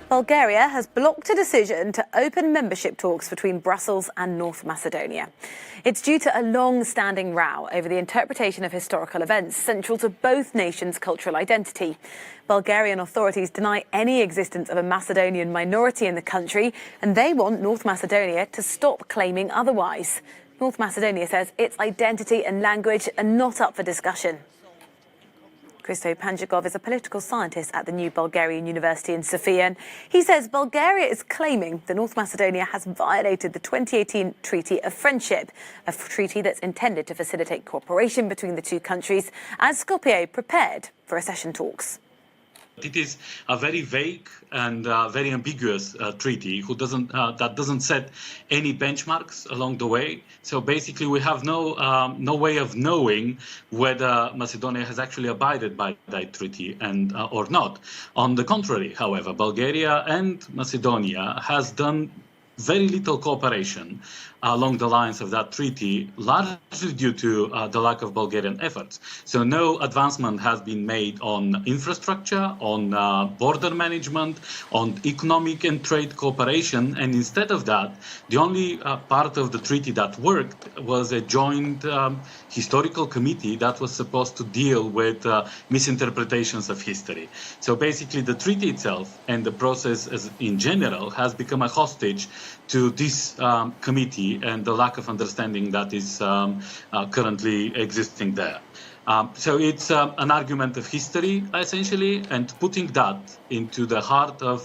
Bulgaria has blocked a decision to open membership talks between Brussels and North Macedonia. It's due to a long-standing row over the interpretation of historical events central to both nations' cultural identity. Bulgarian authorities deny any existence of a Macedonian minority in the country, and they want North Macedonia to stop claiming otherwise. North Macedonia says its identity and language are not up for discussion. Hristo Panchugov is a political scientist at the new Bulgarian University in Sofia, and he says Bulgaria is claiming that North Macedonia has violated the 2018 Treaty of Friendship, a treaty that's intended to facilitate cooperation between the two countries as Skopje prepared for accession talks. It is a very vague and very ambiguous treaty that doesn't set any benchmarks along the way. So basically, we have no way of knowing whether Macedonia has actually abided by that treaty or not. On the contrary, however, Bulgaria and Macedonia has done very little cooperation along the lines of that treaty, largely due to the lack of Bulgarian efforts. So no advancement has been made on infrastructure, on border management, on economic and trade cooperation. And instead of that, the only part of the treaty that worked was a joint historical committee that was supposed to deal with misinterpretations of history. So basically, the treaty itself and the process in general has become a hostage to this committee and the lack of understanding that is currently existing there. So it's an argument of history, essentially, and putting that into the heart of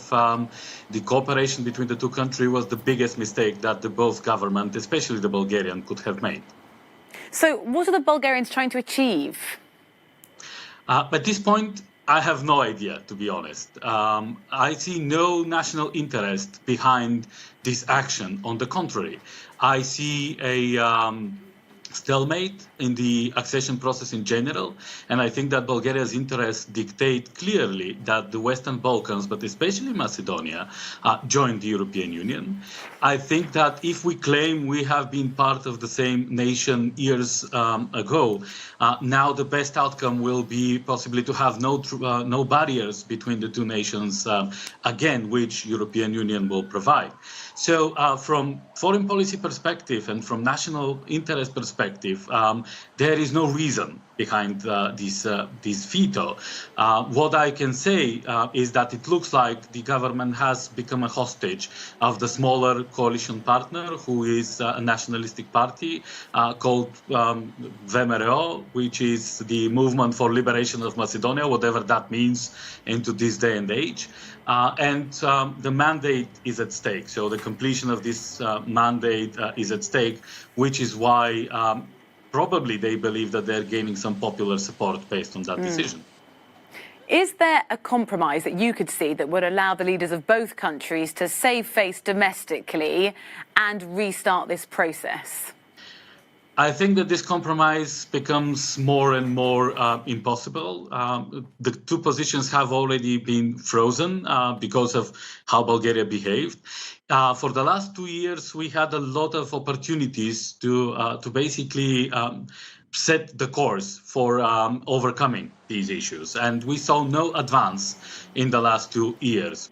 the cooperation between the two countries was the biggest mistake that both governments, especially the Bulgarian, could have made. So what are the Bulgarians trying to achieve? At this point, I have no idea, to be honest. I see no national interest behind this action. On the contrary, I see a stalemate in the accession process in general, and I think that Bulgaria's interests dictate clearly that the Western Balkans, but especially Macedonia, join the European Union. I think that if we claim we have been part of the same nation years ago, now the best outcome will be possibly to have no barriers between the two nations again, which European Union will provide. So from foreign policy perspective and from national interest perspective, there is no reason behind this veto. What I can say is that it looks like the government has become a hostage of the smaller coalition partner, who is a nationalistic party called VMRO, which is the Movement for Liberation of Macedonia, whatever that means into this day and age. And the mandate is at stake. So the completion of this mandate is at stake, which is why probably they believe that they're gaining some popular support based on that decision. Is there a compromise that you could see that would allow the leaders of both countries to save face domestically and restart this process? I think that this compromise becomes more and more impossible. The two positions have already been frozen because of how Bulgaria behaved. For the last 2 years, we had a lot of opportunities to basically set the course for overcoming these issues. And we saw no advance in the last 2 years.